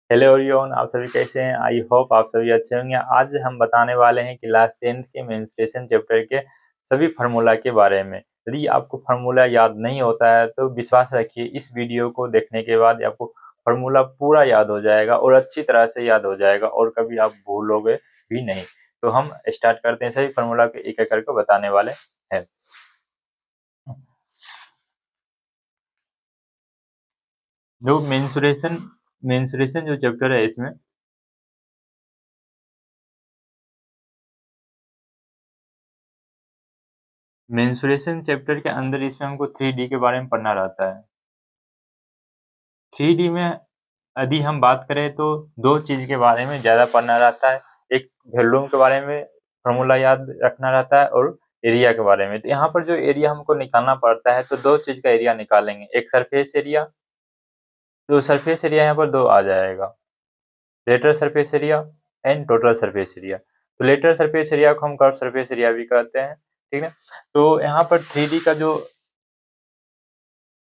Hello everyone, आप सभी कैसे हैं? आई होप आप सभी अच्छे होंगे। आज हम बताने वाले हैं क्लास 10th के मेंस्ट्रुएशन चैप्टर के सभी फार्मूला के बारे में। यदि आपको फार्मूला याद नहीं होता है तो विश्वास रखिए, इस वीडियो को देखने के बाद आपको फार्मूला पूरा याद हो जाएगा और अच्छी तरह से याद हो जाएगा और कभी आप भूलोगे भी नहीं। तो हम स्टार्ट करते हैं, सभी फार्मूला के एक एक करके बताने वाले हैं। जो मेंस्ट्रुएशन जो चैप्टर है, इसमें मेंस्ट्रुएशन चैप्टर के अंदर इसमें हमको 3D के बारे में पढ़ना रहता है। 3D में यदि हम बात करें तो दो चीज़ के बारे में ज़्यादा पढ़ना रहता है। एक वॉल्यूम के बारे में फॉर्मूला याद रखना रहता है और एरिया के बारे में। तो यहाँ पर जो एरिया हमको निकालना पड़ता है तो दो चीज़ का एरिया निकालेंगे, एक सरफेस एरिया। तो सरफेस एरिया यहाँ पर दो आ जाएगा, lateral surface area and total surface area. तो लेटरल सरफेस एरिया को हम कर्व सरफेस एरिया भी कहते हैं, ठीक है। तो यहाँ पर 3D का जो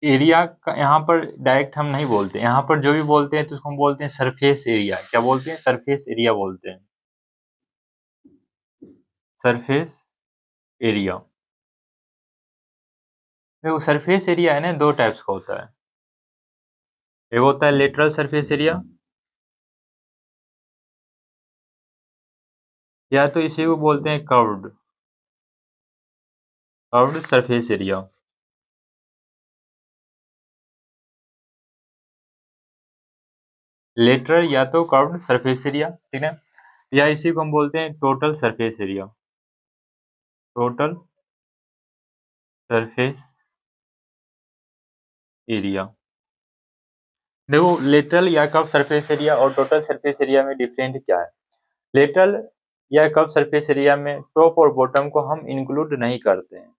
एरिया का यहाँ पर डायरेक्ट हम नहीं बोलते, यहाँ पर जो भी बोलते हैं तो उसको हम बोलते हैं सरफेस एरिया। क्या बोलते हैं? सरफेस एरिया बोलते हैं, सरफेस एरिया। देखो सरफेस एरिया है ना, दो टाइप्स का होता है। एक होता है लेटरल सरफेस एरिया, या तो इसी को बोलते हैं curved curved surface area. Lateral या तो कर्व्ड सरफेस एरिया, ठीक है, या इसी को हम बोलते हैं total surface area, total surface area. देखो लेटरल या कर्व सरफेस एरिया और टोटल सरफेस एरिया में डिफरेंट क्या है। लेटरल या कर्व सरफेस एरिया में टॉप और बॉटम को हम इंक्लूड नहीं करते हैं।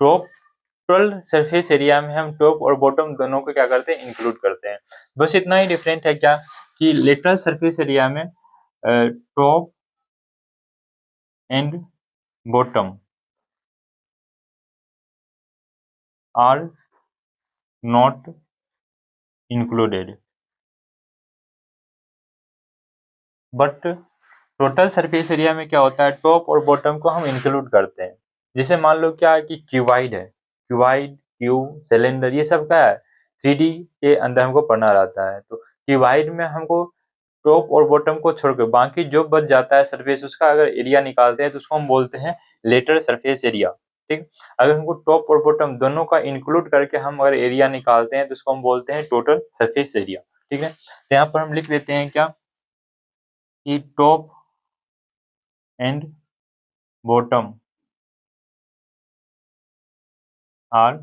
टोटल सरफेस एरिया में हम टॉप और बॉटम दोनों को क्या करते हैं? इंक्लूड करते हैं। बस इतना ही डिफरेंट है क्या कि लेटरल सरफेस एरिया में top and bottom are not included, but total surface area में क्या होता है, टॉप और बॉटम को हम इंक्लूड करते हैं। जैसे मान लो क्या है कि क्यूबाइड है, क्यूबाइड, क्यूब, सिलेंडर, ये सब क्या है? 3D के अंदर हमको पढ़ना रहता है। तो क्यूबाइड में हमको टॉप और बॉटम को छोड़कर बाकी जो बच जाता है सरफेस, उसका अगर एरिया निकालते हैं तो उसको हम बोलते हैं लेटरल सरफेस एरिया, ठीक। अगर हमको टॉप और बॉटम दोनों का इंक्लूड करके हम अगर एरिया निकालते हैं तो उसको हम बोलते हैं टोटल सरफेस एरिया, ठीक है। तो यहाँ पर हम लिख देते हैं क्या कि top and bottom are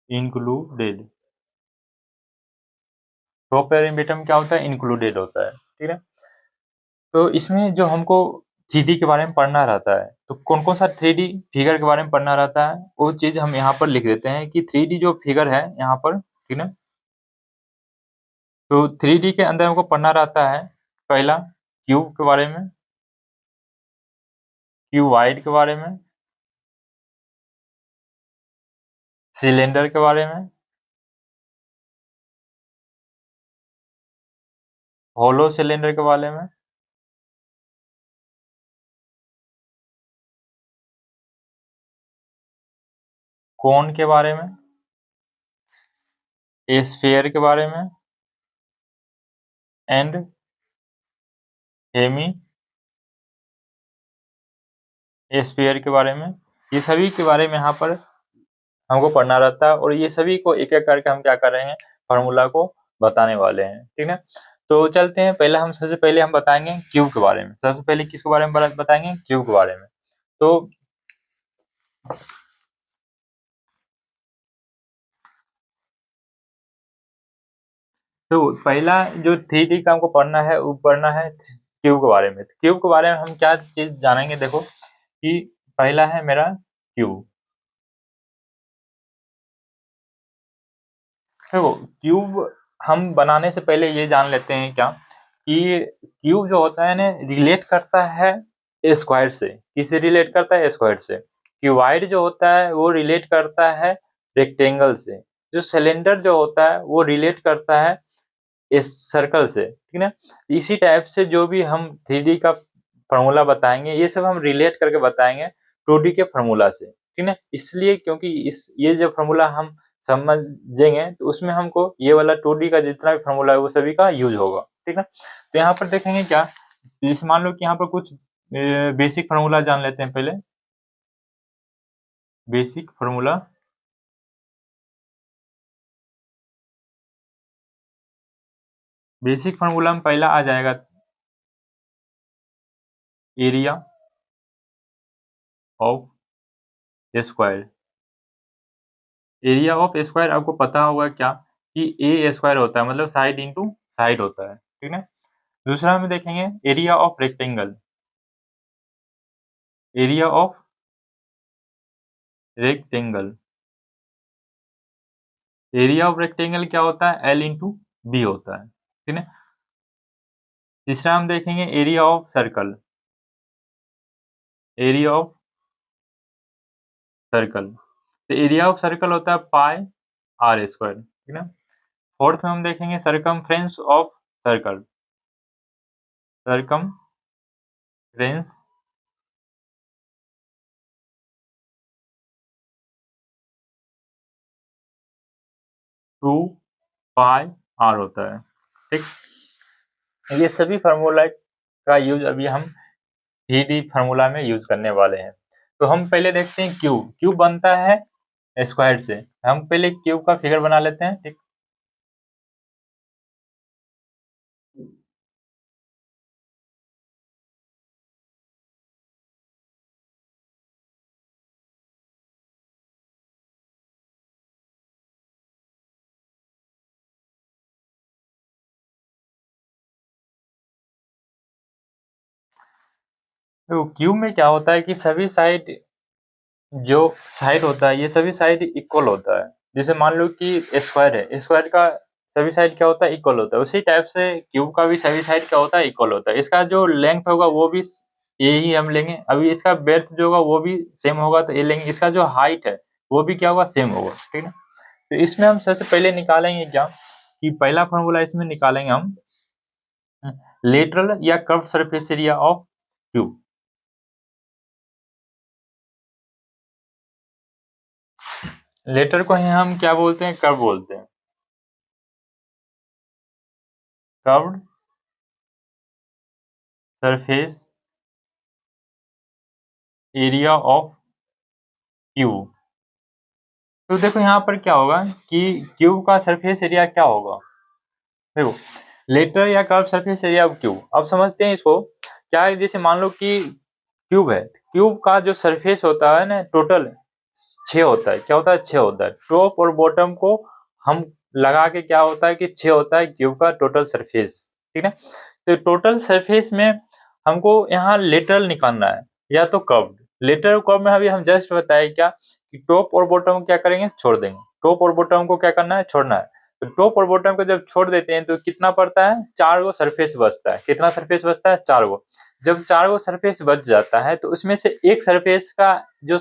included. Top and bottom क्या होता है? इंक्लूडेड होता है, ठीक है। तो इसमें जो हमको 3D के बारे में पढ़ना रहता है, तो कौन कौन सा 3D फिगर के बारे में पढ़ना रहता है, वो चीज़ हम यहाँ पर लिख देते हैं कि 3D जो फिगर है यहाँ पर, ठीक है। तो 3D के अंदर हमको पढ़ना रहता है पहला क्यूब के बारे में, क्यूबाइड के बारे में, सिलेंडर के बारे में, होलो सिलेंडर के बारे में, कोन के बारे में, स्फीयर के बारे में, एंड हेमी स्फीयर के बारे में। ये सभी के बारे में यहाँ पर हमको पढ़ना रहता है और ये सभी को एक एक करके हम क्या कर रहे हैं? फार्मूला को बताने वाले हैं, ठीक है। तो चलते हैं, पहले हम सबसे पहले हम बताएंगे क्यूब के बारे में। सबसे पहले किसके बारे में बताएंगे? क्यूब के बारे में। तो पहला जो 3D का हमको पढ़ना है वो पढ़ना है क्यूब के बारे में। क्यूब के बारे में हम क्या चीज जानेंगे? देखो कि पहला है मेरा क्यूब। देखो क्यूब हम बनाने से पहले ये जान लेते हैं क्या कि क्यूब जो होता है ना, रिलेट करता है स्क्वायर से। किससे रिलेट करता है? स्क्वायर से। क्यूबाइड जो होता है वो रिलेट करता है रेक्टेंगल से। जो सिलेंडर जो होता है वो रिलेट करता है इस सर्कल से, ठीक है। इसी टाइप से जो भी हम 3D का फॉर्मूला बताएंगे ये सब हम रिलेट करके बताएंगे 2D के फॉर्मूला से, ठीक है। इसलिए क्योंकि इस ये जो फॉर्मूला हम समझेंगे तो उसमें हमको ये वाला 2D का जितना भी फॉर्मूला है वो सभी का यूज होगा, ठीक है। तो यहाँ पर देखेंगे क्या, जैसे मान लो कि यहाँ पर कुछ बेसिक फॉर्मूला जान लेते हैं पहले। बेसिक फॉर्मूला, बेसिक फॉर्मूला में पहला आ जाएगा area of square. Area of square आपको पता होगा क्या कि ए स्क्वायर होता है, मतलब साइड इंटू साइड होता है, ठीक है। दूसरा हम देखेंगे area of rectangle. Area of rectangle, area of rectangle क्या होता है, एल इंटू बी होता है, ठीक है। तीसरा हम देखेंगे area of circle. Area of circle, तो एरिया ऑफ सर्कल होता है पाई आर स्क्वायर, ठीक है। फोर्थ में हम देखेंगे circumference of circle. Circumference two pi r होता है, ठीक। ये सभी फार्मूला का यूज अभी हम 3D फार्मूला में यूज करने वाले हैं। तो हम पहले देखते हैं क्यूब। क्यूब बनता है स्क्वायर से। हम पहले क्यूब का फिगर बना लेते हैं, ठीक। तो क्यूब में क्या होता है कि सभी साइड जो साइड होता है ये सभी साइड इक्वल होता है। जैसे मान लो कि स्क्वायर है, स्क्वायर का सभी साइड क्या होता है, इक्वल होता है। उसी टाइप से क्यूब का भी सभी साइड क्या होता है, इक्वल होता है। इसका जो लेंथ होगा वो भी ये ही हम लेंगे। अभी इसका बेर्थ जो होगा वो भी सेम होगा तो ये लेंगे। इसका जो हाइट है वो भी क्या होगा, सेम होगा, ठीक है। तो इसमें हम सबसे पहले निकालेंगे क्या, कि पहला फॉर्मूला इसमें निकालेंगे हम लेटरल या curve surface area of cube. Letter को ही हम क्या बोलते हैं, कर्व बोलते हैं। Curved surface area of cube. तो देखो यहाँ पर क्या होगा कि क्यूब का सरफेस एरिया क्या होगा। देखो लेटर या curve surface area of cube, अब समझते हैं इसको। क्या है, जैसे मान लो कि क्यूब है, क्यूब का जो सरफेस होता है ना टोटल 6 होता है। क्या होता है, 6 होता है। टॉप और बॉटम को हम लगा के क्या होता है कि 6 होता है क्यूब का टोटल सरफेस, ठीक है। तो टोटल सरफेस में हमको यहाँ लेटरल निकालना है या तो कर्व। लेटरल कर्व में अभी हम जस्ट बताए क्या कि टॉप और बॉटम क्या करेंगे, छोड़ देंगे। टॉप और बॉटम को क्या करना है, छोड़ना है। तो टॉप और बॉटम को जब छोड़ देते हैं तो कितना पड़ता है, 4 गो सरफेस बचता है। कितना सरफेस बचता है, 4 गो। जब 4 गो सरफेस बच जाता है तो उसमें से एक सरफेस का जो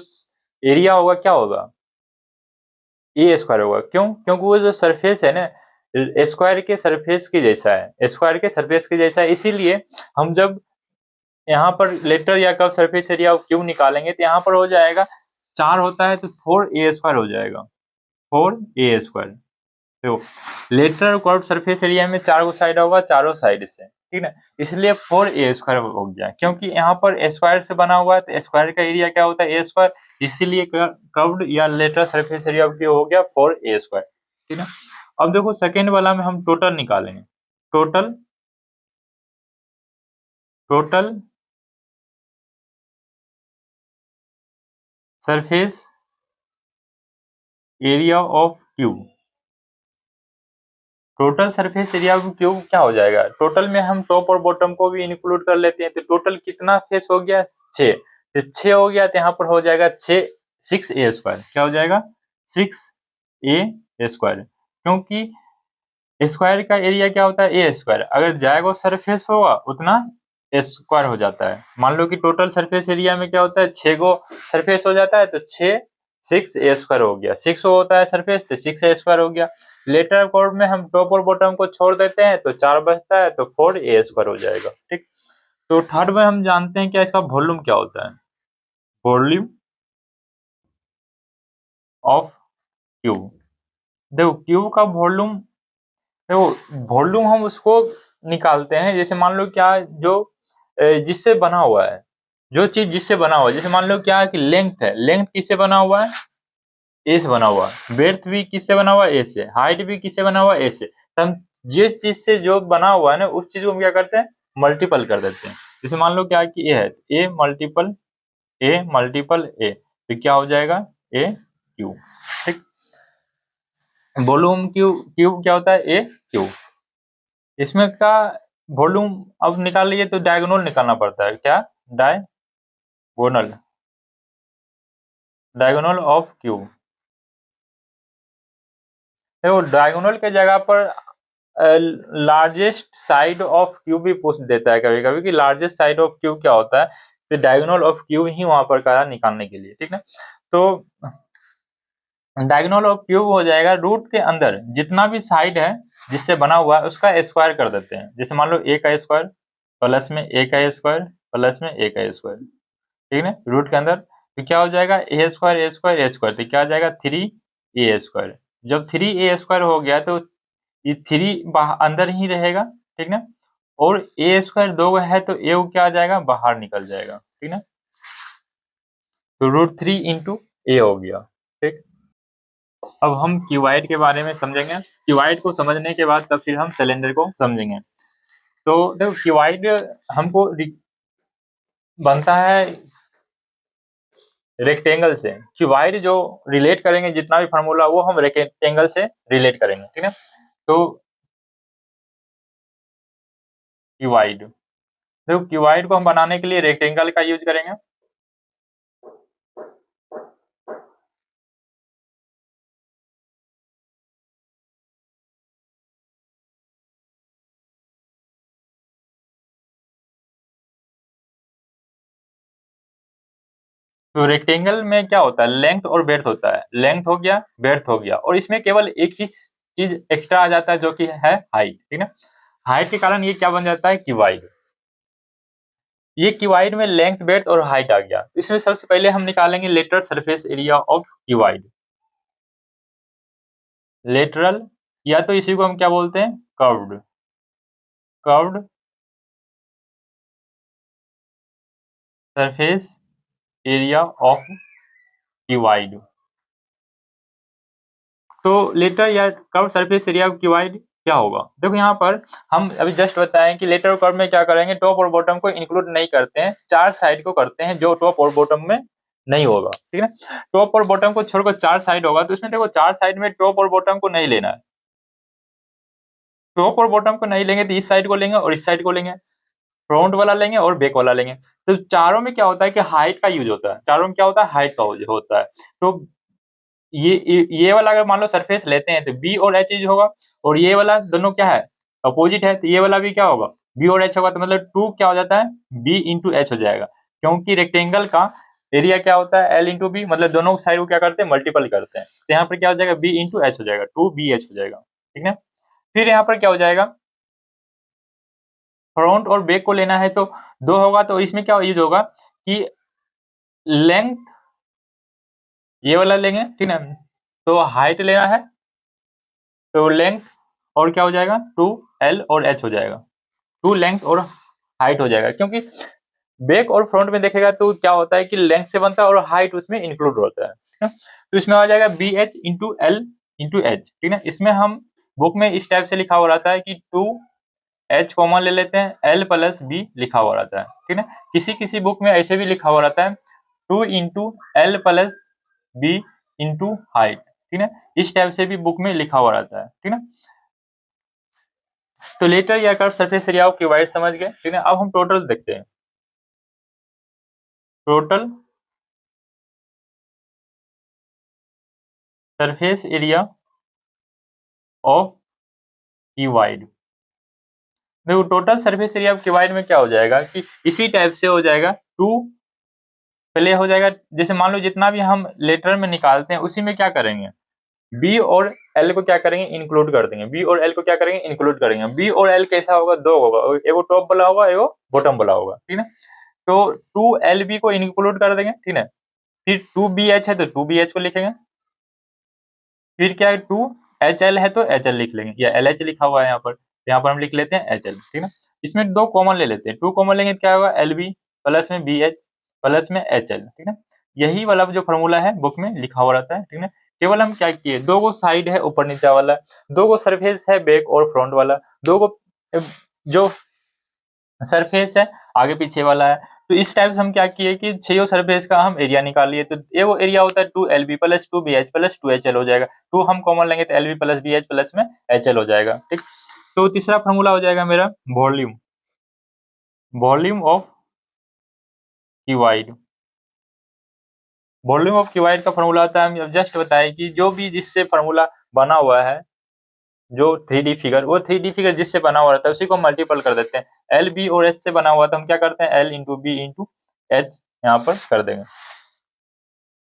एरिया होगा क्या होगा, ए स्क्वायर होगा। क्यों, क्योंकि वो जो सरफेस है ना स्क्वायर के सरफेस के जैसा है, स्क्वायर के सरफेस के जैसा है। इसीलिए हम जब यहाँ पर लेटर या कर्व सरफेस एरिया क्यों निकालेंगे तो यहाँ पर हो जाएगा 4 होता है तो 4a स्क्वायर हो जाएगा, 4a स्क्वायर। तो लेटर कर्व सरफेस एरिया में 4 गो साइड होगा, चारों साइड से, ठीक है। इसलिए 4a स्क्वायर हो गया। क्योंकि यहाँ पर स्क्वायर से बना हुआ है तो स्क्वायर का एरिया क्या होता है, a स्क्वायर। इसीलिए कर्व्ड या लेटर सरफेस एरिया हो गया 4a स्क्वायर, ठीक है। अब देखो सेकेंड वाला में हम टोटल निकालेंगे। Total, total surface area of cube. Total surface area of cube क्या हो जाएगा, टोटल में हम टॉप और बॉटम को भी इंक्लूड कर लेते हैं तो टोटल कितना फेस हो गया, 6। तो 6 हो गया तो यहाँ पर हो जाएगा 6a स्क्वायर। क्या हो जाएगा, 6a स्क्वायर। क्योंकि स्क्वायर का एरिया क्या होता है, ए स्क्वायर। अगर जाएगा सरफेस होगा उतना स्क्वायर हो जाता है। मान लो कि टोटल सरफेस एरिया में क्या होता है, 6 गो सरफेस हो जाता है तो 6 6a² हो गया, 6 होता है सरफेस तो 6a² हो गया। लेटर कोड में हम टॉप और बॉटम को छोड़ देते हैं तो 4 बचता है तो 4a² हो जाएगा। ठीक, तो थर्ड में हम जानते हैं क्या इसका वॉल्यूम क्या होता है, वॉल्यूम ऑफ क्यूब। देखो क्यूब का वॉल्यूम, देखो वॉल्यूम हम उसको निकालते हैं जैसे मान लो क्या जो जिससे बना हुआ है, जो चीज जिससे बना हुआ है, जैसे मान लो क्या है कि लेंथ है, लेंथ किससे बना हुआ है, ए से बना हुआ है, ब्रेड्थ भी किससे बना हुआ है, ए से, हाइट भी किससे बना हुआ है, ए से। तो हम जिस चीज से जो बना हुआ है ना उस चीज को हम क्या करते हैं, मल्टीपल कर देते हैं। जैसे मान लो क्या है कि ए है, ए मल्टीपल ए, तो क्या हो जाएगा, ए क्यूब। ठीक, वॉल्यूम क्यूब क्या होता है, ए क्यूब। इसमें का वॉल्यूम अब निकाल लीजिए तो डायगोनल निकालना पड़ता है, क्या, डायगोनल, डायगोनल ऑफ क्यूब। देखो डायगोनल के जगह पर लार्जेस्ट साइड ऑफ क्यूब भी पूछ देता है कभी कभी कि लार्जेस्ट साइड ऑफ क्यूब क्या होता है, तो डायगोनल ऑफ क्यूब ही वहां पर कहा निकालने के लिए। ठीक है, तो डायगोनल ऑफ क्यूब हो जाएगा रूट के अंदर जितना भी साइड है जिससे बना हुआ है उसका स्क्वायर कर देते हैं। जैसे मान लो ए का स्क्वायर प्लस में ए का स्क्वायर प्लस में ए का स्क्वायर, ठीक है, रूट के अंदर तो क्या हो जाएगा, ए स्क्वायर ए स्क्वायर ए स्क्वायर, तो क्या आ जाएगा 3a²। जब 3a² हो गया तो ये 3 अंदर ही रहेगा, ठीक ना, और a² 2 है तो ए क्या आ जाएगा, बाहर निकल जाएगा। ठीक ना, तो √3 इंटू ए हो गया। ठीक, अब हम क्यूबाइड के बारे में समझेंगे, क्यूबाइड को समझने के बाद तब फिर हम सिलेंडर को समझेंगे। तो देखो क्यूबाइड हमको बनता है रेक्टेंगल से, क्यूबाइड जो रिलेट करेंगे जितना भी फार्मूला वो हम रेक्टेंगल से रिलेट करेंगे। ठीक है, तो क्यूबाइड, देखो क्यूबाइड को हम बनाने के लिए रेक्टेंगल का यूज करेंगे। तो रेक्टेंगल में क्या होता है, लेंथ और ब्रेड्थ होता है, लेंथ हो गया ब्रेड्थ हो गया, और इसमें केवल एक ही चीज एक्स्ट्रा आ जाता है जो कि है हाइट। ठीक है, हाइट के कारण ये क्या बन जाता है, क्यूबाइड। ये क्यूबाइड में लेंथ ब्रेड्थ और हाइट आ गया। इसमें सबसे पहले हम निकालेंगे lateral surface area of cuboid. Lateral या तो इसी को हम क्या बोलते हैं, curved, curved surface area of cuboid. तो लेटर या curve surface area of cuboid क्या होगा, देखो यहाँ पर हम अभी जस्ट बताएं कि लेटर और कर्व में क्या करेंगे, टॉप और बॉटम को इंक्लूड नहीं करते हैं, 4 साइड को करते हैं जो टॉप और बॉटम में नहीं होगा। ठीक है, टॉप और बॉटम को छोड़कर 4 साइड होगा, तो इसमें देखो 4 साइड में टॉप और बॉटम को नहीं लेना है, टॉप और बॉटम को नहीं लेंगे तो इस साइड को लेंगे और इस साइड को लेंगे, फ्रंट वाला लेंगे और बैक वाला लेंगे। तो चारों में क्या होता है कि हाइट का यूज होता है, चारों में क्या होता है, हाइट का होता है। तो ये वाला अगर मान लो सरफेस लेते हैं तो बी और एच यूज होगा, और ये वाला दोनों क्या है, अपोजिट है, तो ये वाला भी क्या होगा, बी और एच होगा, तो मतलब 2 क्या हो जाता है, बी इंटू एच हो जाएगा। क्योंकि रेक्टेंगल का एरिया क्या होता है, एल इंटू बी, मतलब दोनों साइड को क्या करते हैं, मल्टीपल करते हैं, तो यहाँ पर क्या हो जाएगा, बी इंटू एच हो जाएगा, 2bh हो जाएगा। ठीक है, फिर यहाँ पर क्या हो जाएगा, फ्रंट और बैक को लेना है तो 2 होगा, तो इसमें क्या यूज होगा कि लेंथ ये वाला लेंगे, ठीक है, तो हाइट लेना है तो लेंथ और क्या हो जाएगा, 2l और h हो जाएगा, 2 लेंथ और हाइट हो जाएगा। क्योंकि बैक और फ्रंट में देखेगा तो क्या होता है कि लेंथ से बनता है और हाइट उसमें इंक्लूड होता है। ठीक है? तो इसमें आ जाएगा bh into L into H. ठीक है, इसमें हम बुक में इस टाइप से लिखा हुआ रहता है कि 2h कॉमन ले लेते हैं, l प्लस b लिखा हुआ रहता है। ठीक है, किसी किसी बुक में ऐसे भी लिखा हुआ रहता है 2 into L plus B into height. ठीक है, इस टाइप से भी बुक में लिखा हुआ रहता है। ठीक है, तो लेटर या curve surface area of cuboid समझ गए। ठीक है, अब हम टोटल देखते हैं, total surface area of cuboid. देखो total surface area of cuboid में क्या हो जाएगा कि इसी टाइप से हो जाएगा 2 पहले हो जाएगा, जैसे मान लो जितना भी हम लेटर में निकालते हैं उसी में क्या करेंगे, बी और एल को क्या करेंगे, इंक्लूड कर देंगे। बी और एल को क्या करेंगे, इंक्लूड करेंगे। बी और एल कैसा होगा, दो होगा, एगो टॉप वाला होगा, एगो बॉटम वाला होगा, ठीक है। तो टू एल बी को इंक्लूड कर देंगे, ठीक है। फिर टू बी एच है तो टू बी एच को लिखेंगे। फिर क्या है, टू एच एल है तो एच एल लिख लेंगे, या एल एच लिखा हुआ है यहाँ पर हम लिख लेते हैं एच एल, ठीक है। इसमें दो कॉमन ले लेते हैं, टू कॉमन लेंगे तो क्या होगा, एल बी प्लस में बी एच प्लस में एच एल, ठीक है। यही वाला जो फॉर्मूला है बुक में लिखा हुआ रहता है, ठीक है। केवल हम क्या किए, दो गो साइड है ऊपर नीचा वाला, दो गो सरफेस है बैक और फ्रंट वाला, दो गो जो सरफेस है आगे पीछे वाला है। तो इस टाइप से हम क्या किए कि छो सरफेस का हम एरिया निकाल लिए। तो ये वो एरिया होता है two L B plus two B H plus two H L हो जाएगा। टू हम कॉमन लेंगे तो L B plus B H plus में एच एल हो जाएगा, ठीक। तो तीसरा फॉर्मूला हो जाएगा मेरा volume, volume of cuboid. Volume of cuboid का फॉर्मूला होता है, हम जस्ट बताए कि जो भी जिससे फॉर्मूला बना हुआ है, जो 3D फिगर, वो 3D फिगर जिससे बना हुआ रहता है उसी को मल्टीपल कर देते हैं। एल बी और एच से बना हुआ तो हम क्या करते हैं, L into B into H यहाँ पर कर देंगे।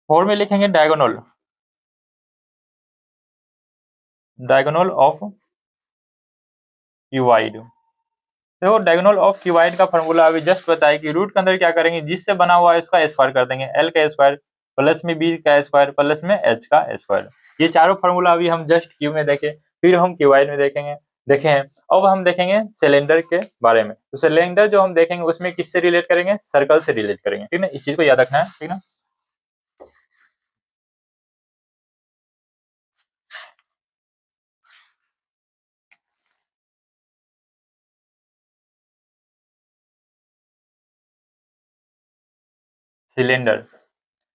फोर में लिखेंगे डायगोनल, डायगोनल ऑफ क्यूबाइड। देखो डायगोनल ऑफ क्यूबाइड का फॉर्मूला अभी जस्ट बताया कि रूट के अंदर क्या करेंगे, जिससे बना हुआ है उसका स्क्वायर कर देंगे, एल का स्क्वायर प्लस में बी का स्क्वायर प्लस में एच का स्क्वायर। ये चारों फॉर्मूला अभी हम जस्ट क्यू में देखे, फिर हम क्यूबाइड में देखेंगे, देखे हैं। अब हम देखेंगे सिलेंडर के बारे में। तो सिलेंडर जो हम देखेंगे उसमें किससे रिलेट करेंगे, सर्कल से रिलेट करेंगे, ठीक है। इस चीज को याद रखना है, ठीक है। सिलेंडर,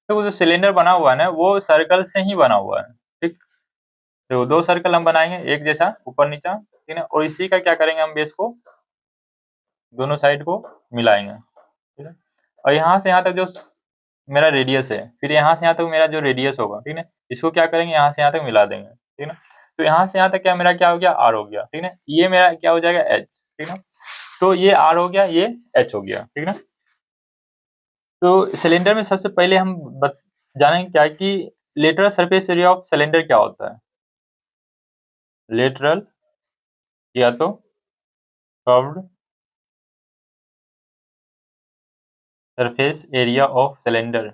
तो वो जो सिलेंडर बना हुआ है ना वो सर्कल से ही बना हुआ है, ठीक। तो दो सर्कल हम बनाएंगे एक जैसा ऊपर नीचा, ठीक है। और इसी का क्या करेंगे, हम बेस को दोनों साइड को मिलाएंगे, ठीक है। और यहाँ से यहाँ तक जो मेरा रेडियस है, फिर यहाँ से यहाँ तक मेरा जो रेडियस होगा, ठीक है, इसको क्या करेंगे, यहाँ से यहाँ तक मिला देंगे, ठीक है। तो यहाँ से यहाँ तक क्या मेरा क्या हो गया, आर हो गया, ठीक है। ये मेरा क्या हो जाएगा, एच, ठीक है। तो ये आर हो गया, ये एच हो गया, ठीक है। तो सिलेंडर में सबसे पहले हम जानेंगे क्या कि lateral surface area of cylinder क्या होता है। लेटरल या तो curved surface area of cylinder.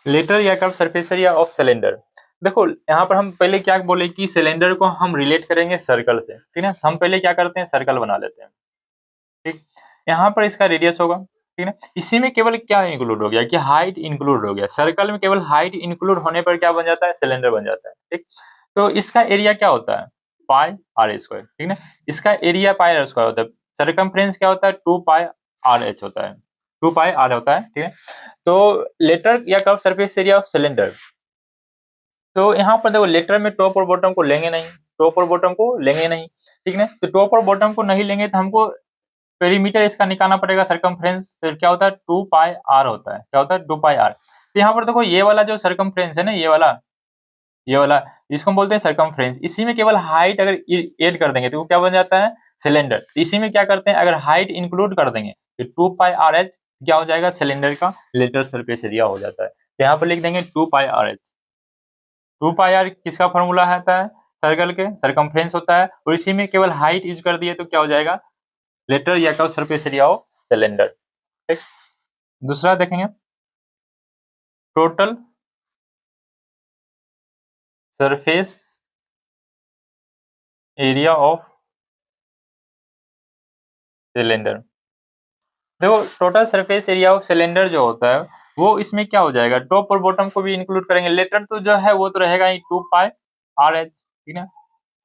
Lateral या curve surface area of cylinder. देखो यहाँ पर हम पहले क्या बोले कि सिलेंडर को हम रिलेट करेंगे सर्कल से, ठीक है। हम पहले क्या करते हैं, सर्कल बना लेते हैं, ठीक। यहाँ पर इसका रेडियस होगा, ठीक है। इसी में केवल क्या इंक्लूड हो गया कि हाइट इंक्लूड हो गया, सर्कल में केवल हाइट इंक्लूड होने पर क्या बन जाता है, सिलेंडर बन जाता है, ठीक। तो इसका एरिया क्या होता है, पाई आर स्क्वायर, ठीक है। इसका एरिया पाई आर स्क्वायर होता है। सरकमफ्रेंस क्या होता है, टू पाई आर एच होता है, टू पाई आर होता है, ठीक है। तो लेटर या curve surface area of cylinder. तो यहाँ पर देखो लेटर में टॉप और बॉटम को लेंगे नहीं, टॉप और बॉटम को लेंगे नहीं, ठीक है। तो टॉप और बॉटम को नहीं लेंगे तो हमको पेरीमीटर इसका निकालना पड़ेगा, सरकमफ्रेंस। तो क्या होता है, टू पाई आर होता है, क्या होता है, टू पाई आर। तो यहाँ पर देखो ये वाला जो सरकमफ्रेंस है ना, ये वाला इसको हम बोलते हैं सरकमफ्रेंस। इसी में केवल हाइट अगर ऐड कर देंगे तो वो क्या बन जाता है, सिलेंडर। इसी में क्या करते हैं, अगर हाइट इंक्लूड कर देंगे तो टू पाई आर एच क्या हो जाएगा, सिलेंडर का लेटरल सरफेस एरिया हो जाता है। तो यहाँ पर लिख देंगे two pi r h. Two pi r किसका फॉर्मूला आता है, सर्कल के सरकमफ्रेंस होता है, और इसी में केवल हाइट यूज कर दिए तो क्या हो जाएगा, लेटरल या curve surface area of cylinder, ठीक। दूसरा देखेंगे, total surface area of cylinder. देखो total surface area of cylinder जो होता है वो इसमें क्या हो जाएगा, टॉप और बॉटम को भी इंक्लूड करेंगे। लेटर तो जो है वो तो रहेगा ही टू पाई आर एच, ठीक है।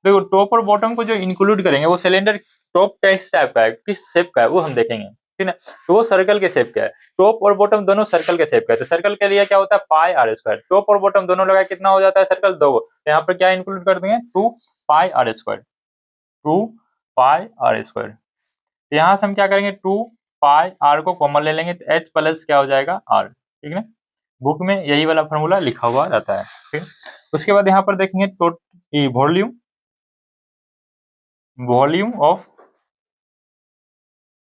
देखो टॉप और बॉटम को जो इंक्लूड करेंगे वो सिलेंडर टॉप किस टाइप का है, किस शेप का है वो हम देखेंगे, ठीक है। तो वो सर्कल के शेप का है, टॉप और बॉटम दोनों सर्कल के शेप का है। तो सर्कल के लिए क्या होता है, पाई आर स्क्वायर। टॉप और बॉटम दोनों लगा कितना हो जाता है सर्कल, दो। तो यहाँ पर क्या इंक्लूड कर देंगे, two pi r square, two pi r square. यहाँ से हम क्या करेंगे, टू पाई आर को कॉमन ले लेंगे तो एच प्लस क्या हो जाएगा, आर, ठीक है। बुक में यही वाला फॉर्मूला लिखा हुआ रहता है, ठीक है। उसके बाद यहाँ पर देखेंगे volume, volume of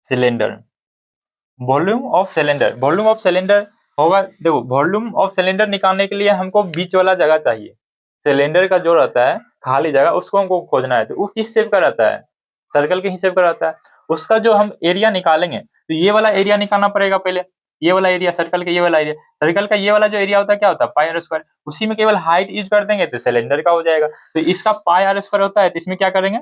cylinder, volume of cylinder, volume of cylinder होगा, देखो वॉल्यूम ऑफ सिलेंडर निकालने के लिए हमको बीच वाला जगह चाहिए, सिलेंडर का जो रहता है खाली जगह उसको हमको खोजना है, तो वो किस शेप का रहता है, सर्कल के हिसाब का रहता है, उसका जो हम एरिया निकालेंगे तो ये वाला एरिया निकालना पड़ेगा पहले, ये वाला एरिया सर्कल का, ये वाला एरिया सर्कल का, ये वाला जो एरिया होता है क्या होता है पाई आर स्क्वायर, उसी में केवल हाइट यूज कर देंगे तो सिलेंडर का हो जाएगा, तो इसका पाई आर स्क्वायर होता है, तो इसमें क्या करेंगे,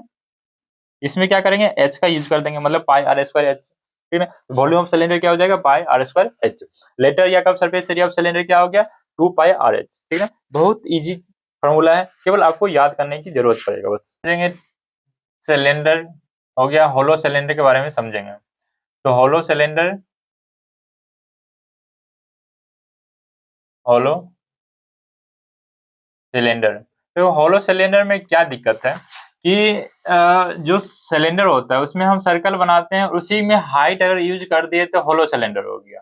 इसमें क्या करेंगे एच का यूज कर देंगे, मतलब पाई आर स्क्वायर एच, ठीक है, वॉल्यूम ऑफ सिलेंडर क्या हो जाएगा पाई आर स्क्वायर एच, लेटर या कब सरफेस एरिया ऑफ सिलेंडर क्या हो गया 2 पाई आर एच, ठीक है, बहुत इजी फॉर्मूला है, केवल आपको याद करने की जरूरत पड़ेगा बस। समझेंगे सिलेंडर हो गया, होलो सिलेंडर के बारे में समझेंगे, तो होलो सिलेंडर, होलो सिलेंडर, तो होलो सिलेंडर में क्या दिक्कत है कि जो सिलेंडर होता है उसमें हम सर्कल बनाते हैं, उसी में हाइट अगर यूज कर दिए तो होलो सिलेंडर हो गया।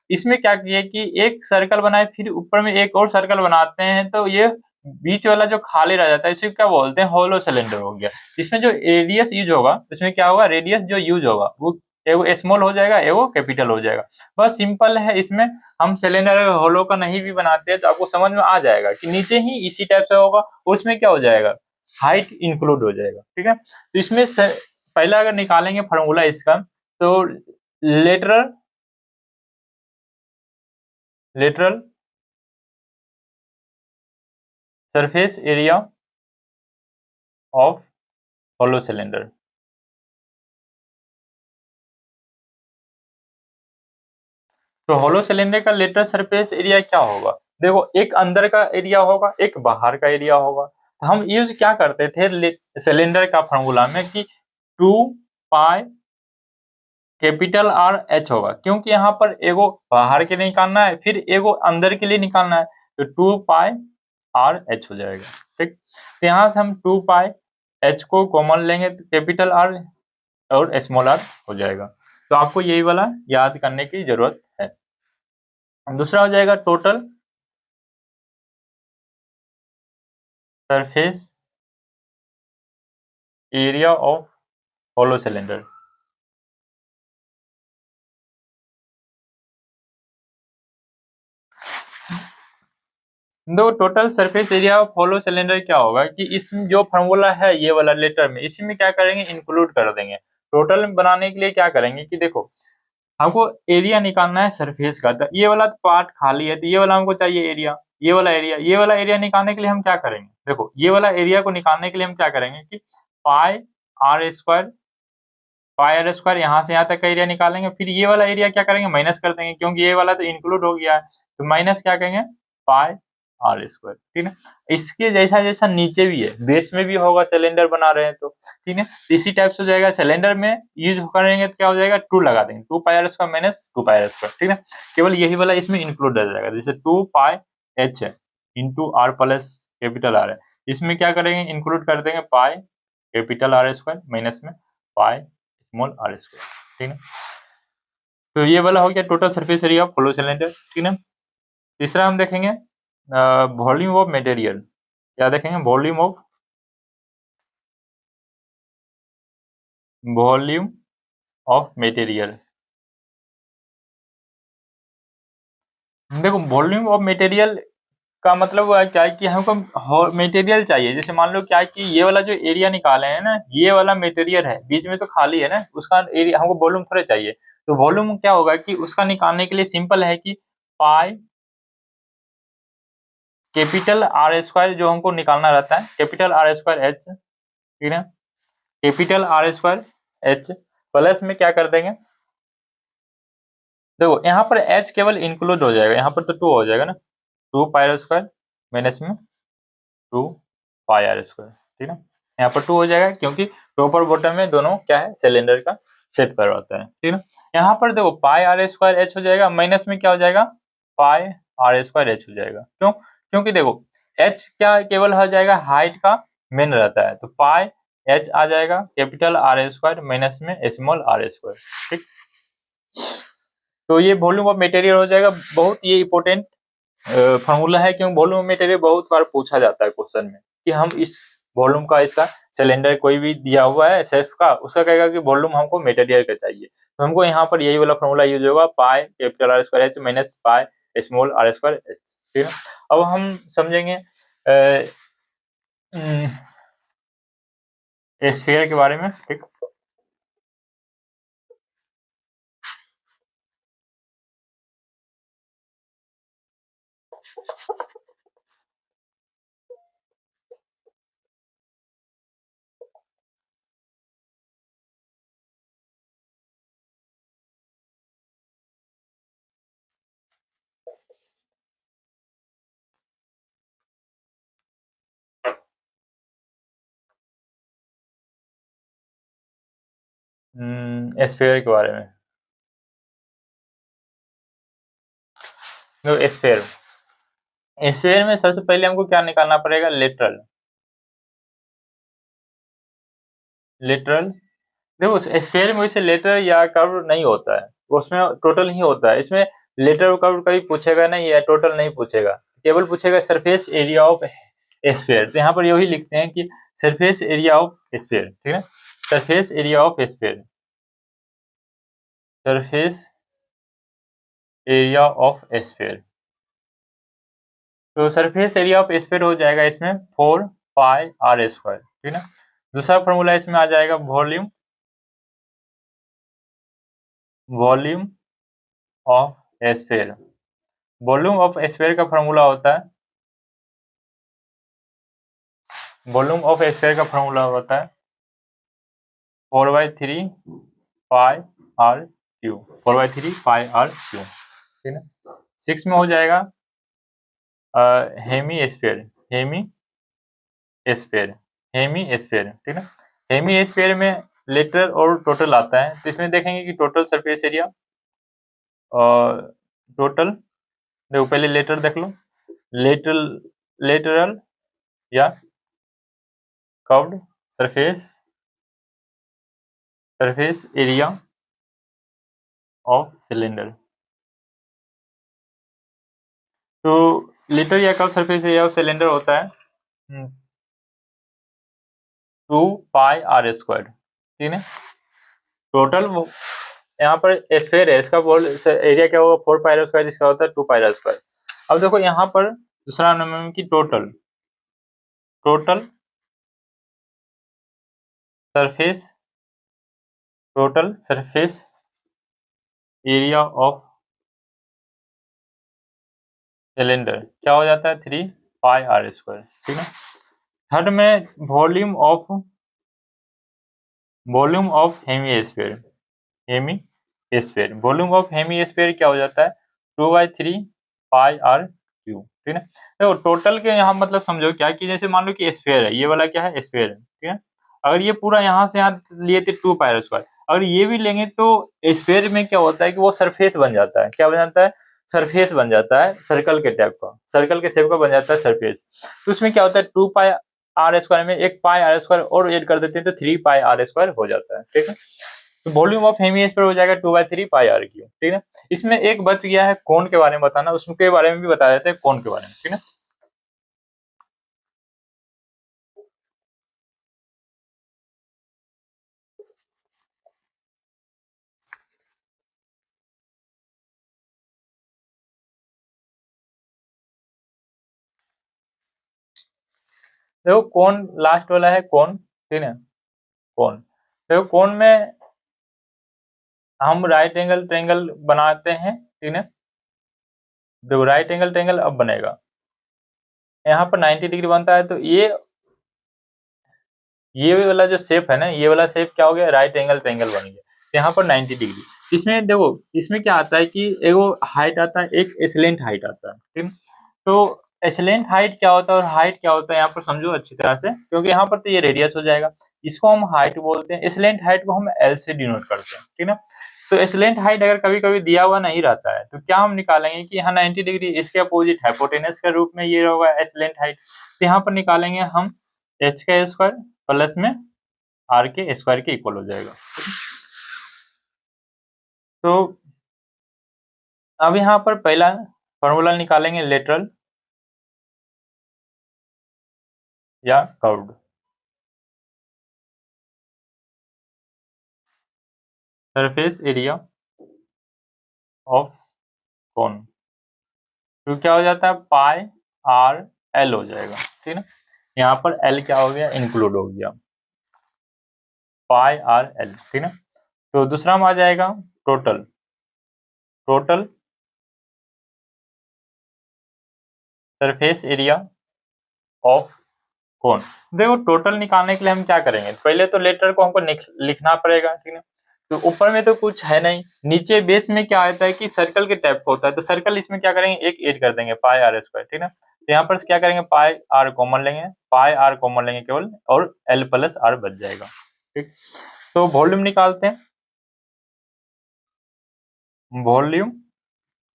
इसमें क्या किया कि एक सर्कल बनाए फिर ऊपर में एक और सर्कल बनाते हैं, तो ये बीच वाला जो खाली रह जाता है इसे क्या बोलते हैं होलो सिलेंडर हो गया। इसमें जो रेडियस यूज होगा, इसमें क्या होगा रेडियस जो यूज होगा वो एगो स्मॉल हो जाएगा एगो कैपिटल हो जाएगा, बस सिंपल है। इसमें हम सिलेंडर होलो का नहीं भी बनाते हैं तो आपको समझ में आ जाएगा कि नीचे ही इसी टाइप से होगा, उसमें क्या हो जाएगा हाइट इंक्लूड हो जाएगा, ठीक है। तो इसमें पहला अगर निकालेंगे फॉर्मूला इसका, तो lateral lateral surface area of hollow cylinder, तो होलो सिलेंडर का लेटरल सरफेस एरिया क्या होगा, देखो एक अंदर का एरिया होगा एक बाहर का एरिया होगा, तो हम यूज क्या करते थे सिलेंडर का फॉर्मूला में कि 2 पाई कैपिटल आर एच होगा, क्योंकि यहाँ पर एगो बाहर के लिए निकालना है फिर एगो अंदर के लिए निकालना है, तो 2 पाई आर एच हो जाएगा, ठीक। तो यहाँ से हम 2 पाई एच को कॉमन लेंगे तो कैपिटल आर और स्मॉल आर हो जाएगा, तो आपको यही वाला याद करने की जरूरत है। दूसरा हो जाएगा total surface area of hollow cylinder, दो total surface area of hollow cylinder क्या होगा कि इसमें जो फॉर्मूला है ये वाला लेटर में इसी में क्या करेंगे इंक्लूड कर देंगे। टोटल बनाने के लिए क्या करेंगे कि देखो हमको एरिया निकालना है सरफेस का, तो ये वाला पार्ट खाली है तो ये वाला हमको चाहिए एरिया, ये वाला एरिया, ये वाला एरिया निकालने के लिए हम क्या करेंगे, देखो ये वाला एरिया को निकालने के लिए हम क्या करेंगे कि pi r square, pi r square यहाँ से यहाँ तक का एरिया निकालेंगे, फिर ये वाला एरिया क्या करेंगे माइनस कर देंगे क्योंकि ये वाला तो इंक्लूड हो गया है, तो माइनस क्या करेंगे पाई आर स्क्वायर, ठीक है। इसके जैसा जैसा नीचे भी है बेस में भी होगा, सिलेंडर बना रहे हैं तो ठीक है, तो इसी टाइप से हो जाएगा। सिलेंडर में यूज करेंगे तो क्या हो जाएगा 2 लगा देंगे, 2 pi r square minus 2 pi r square, ठीक है। केवल यही वाला इसमें इंक्लूड हो जाएगा, जैसे 2 पाई एच है into R plus capital R है, इसमें क्या करेंगे इंक्लूड कर देंगे pi capital R square minus में पाई स्मॉल आर स्क्वायर, ठीक है। तो ये वाला हो गया total surface area of hollow cylinder, ठीक है। तीसरा हम देखेंगे वॉल्यूम ऑफ मटेरियल, क्या देखेंगे वॉल्यूम ऑफ मटेरियल। देखो वॉल्यूम ऑफ मटेरियल का मतलब वो है क्या है कि हमको मटेरियल चाहिए, जैसे मान लो क्या है कि ये वाला जो एरिया निकाले हैं ना ये वाला मटेरियल है, बीच में तो खाली है ना, उसका एरिया हमको वॉल्यूम थोड़े चाहिए, तो वॉल्यूम क्या होगा कि उसका निकालने के लिए सिंपल है कि पाई कैपिटल आर स्क्वायर जो हमको निकालना रहता है कैपिटल आर स्क्वायर एच, ठीक है, capital R square H plus में क्या कर देंगे, देखो यहाँ पर एच केवल इंक्लूड हो जाएगा, यहाँ पर तो 2 हो जाएगा ना, 2 पाई आर स्क्वायर माइनस में 2 पाई आर स्क्वायर, ठीक है, यहाँ पर 2 हो जाएगा क्योंकि टॉप बॉटम में दोनों क्या है सिलेंडर का शेप करवाता है, ठीक है। यहाँ पर देखो पाई आर स्क्वायर एच हो जाएगा माइनस में क्या हो जाएगा पाई आर स्क्वायर एच हो जाएगा, क्यों, क्योंकि देखो एच क्या केवल हो जाएगा हाइट का मेन रहता है, तो पाई एच आ जाएगा कैपिटल आर स्क्वायर माइनस में स्मॉल आर स्क्वायर, ठीक। तो ये वॉल्यूम ऑफ मटेरियल हो जाएगा, बहुत ये इंपॉर्टेंट फॉर्मूला है क्योंकि वॉल्यूम ऑफ मटेरियल बहुत बार पूछा जाता है क्वेश्चन में कि हम इस वॉल्यूम का इसका सिलेंडर कोई भी दिया हुआ है शेफ का, उसका कहेगा कि वॉल्यूम हमको मटेरियल का चाहिए, तो हमको यहाँ पर यही वाला फॉर्मूला यूज होगा, pi capital R square H minus pi small R square H. ठीक है, अब हम समझेंगे स्फीयर के बारे में। ठीक, स्फीयर के बारे में। तो स्फीयर में सबसे पहले हमको क्या निकालना पड़ेगा, लेटरल। देखो स्फीयर में वैसे लेटर या कर्व नहीं होता है, उसमें टोटल ही होता है, इसमें लेटर और कर्व कभी पूछेगा नहीं या टोटल नहीं पूछेगा, केवल पूछेगा सरफेस एरिया ऑफ स्फीयर। तो यहाँ पर यही लिखते हैं कि सरफेस एरिया ऑफ स्फीयर। ठीक है, surface area of sphere, surface area of sphere. तो सरफेस एरिया ऑफ स्फीयर हो जाएगा इसमें 4 पाई आर स्क्वायर। ठीक है, दूसरा फॉर्मूला इसमें आ जाएगा volume, volume of sphere. Volume of sphere का फॉर्मूला होता है, वॉल्यूम ऑफ स्फीयर का फॉर्मूला होता है 4/3 pi r cube, 4/3 pi r cube. ठीक है, 6 में हो जाएगा hemisphere, hemisphere, hemisphere. ठीक है, हेमी स्फीयर में लेटरल और टोटल आता है, तो इसमें देखेंगे कि टोटल सरफेस एरिया और टोटल, देखो पहले लेटर देख लो, लेटरल, लेटरल या curved surface, surface area of cylinder. तो लेटर या curve surface area of cylinder होता है 2 पाई आर स्क्वायर। ठीक है, टोटल यहाँ पर स्फीयर है, इसका बोल एरिया क्या होगा 4 पाई आर स्क्वायर, जिसका होता है 2 पाई आर स्क्वायर। अब देखो यहाँ पर दूसरा नंबर की total, total surface, total surface area of cylinder क्या हो जाता है 3 पाई आर स्क्वायर। ठीक है, थर्ड में volume of, volume of hemisphere, hemisphere, volume of hemisphere क्या हो जाता है 2/3 पाई आर क्यू। ठीक है, देखो टोटल के यहाँ मतलब समझो क्या कि जैसे मान लो कि स्फीयर है, ये वाला क्या है स्फीयर है। ठीक है, अगर ये पूरा यहाँ से यहाँ लिए थे 2 पाई आर स्क्वायर, अगर ये भी लेंगे तो स्फीयर में क्या होता है कि वो सरफेस बन जाता है, क्या बन जाता है, सरफेस बन जाता है, सर्कल के टाइप का, सर्कल के शेप का बन जाता है सरफेस। तो उसमें क्या होता है 2 पाई आर स्क्वायर में 1 पाई आर स्क्वायर और ऐड कर देते हैं तो 3 पाई आर स्क्वायर हो जाता है। ठीक है, तो वॉल्यूम ऑफ हेमी स्फीयर हो जाएगा 2/3 पाई आर क्यू। ठीक है, इसमें एक बच गया है कोण के बारे में बताना, उसके बारे में भी बता देते हैं कोण के बारे में। ठीक है, देखो कोण लास्ट वाला है कोण। ठीक है, कोण, देखो कोण में हम राइट एंगल ट्रायंगल बनाते हैं। ठीक है, देखो राइट एंगल ट्रायंगल अब बनेगा, यहाँ पर 90 डिग्री बनता है, तो ये वाला जो शेप है ना, ये वाला शेप क्या हो गया राइट एंगल ट्रायंगल बन गया, तो यहाँ पर 90 डिग्री। इसमें देखो इसमें क्या आता है कि एगो हाइट आता है, एक एसलेंट हाइट आता है। ठीक है, तो एसलेंट हाइट क्या होता है और हाइट क्या होता है यहाँ पर समझो अच्छी तरह से, क्योंकि यहाँ पर तो ये रेडियस हो जाएगा, इसको हम हाइट बोलते हैं, एसलेंट हाइट को हम एल से डिनोट करते हैं। ठीक है, तो एसलेंट हाइट अगर कभी कभी दिया हुआ नहीं रहता है तो क्या हम निकालेंगे कि यहाँ 90 डिग्री इसके अपोजिट हाइपोटेनस के रूप में ये होगा एसलेंट हाइट, तो यहाँ पर निकालेंगे हम एच का स्क्वायर प्लस में आर के स्क्वायर के इक्वल हो जाएगा। तो अब यहाँ पर पहला फॉर्मूला निकालेंगे लेटरल या curved. Surface area of cone, तो क्या हो जाता है पाई आर एल हो जाएगा, ठीक है। यहाँ पर एल क्या हो गया, इंक्लूड हो गया, पाई आर एल, ठीक है। तो दूसरा में आ जाएगा total, total surface area of cone. देखो टोटल निकालने के लिए हम क्या करेंगे, पहले तो लेटर को हमको लिखना पड़ेगा, ठीक है। तो ऊपर में तो कुछ है नहीं, नीचे बेस में क्या आता है कि सर्कल के टाइप होता है, तो सर्कल इसमें क्या करेंगे, एक ऐड कर देंगे पाई आर स्क्वायर, ठीक है। तो यहाँ पर क्या करेंगे, पाई आर कॉमन लेंगे, पाई आर कॉमन लेंगे केवल, और एल प्लस आर बच जाएगा, ठीक। तो वॉल्यूम निकालते हैं, वॉल्यूम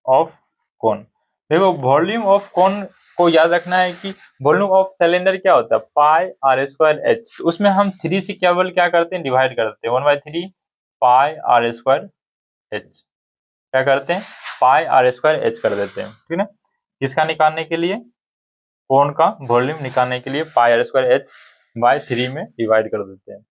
ऑफ कोन। देखो वॉल्यूम ऑफ कोन को याद रखना है कि वॉल्यूम ऑफ सिलेंडर क्या होता है, पाई आर स्क्वायर एच, उसमें हम 3 से केवल क्या करते हैं, डिवाइड करते हैं, 1/3 पाई आर स्क्वायर एच, क्या करते हैं, पाई आर स्क्वायर एच कर देते हैं, ठीक है। किसका निकालने के लिए, कोन का वॉल्यूम निकालने के लिए पाई आर स्क्वायर एच बाय 3 में डिवाइड कर देते हैं।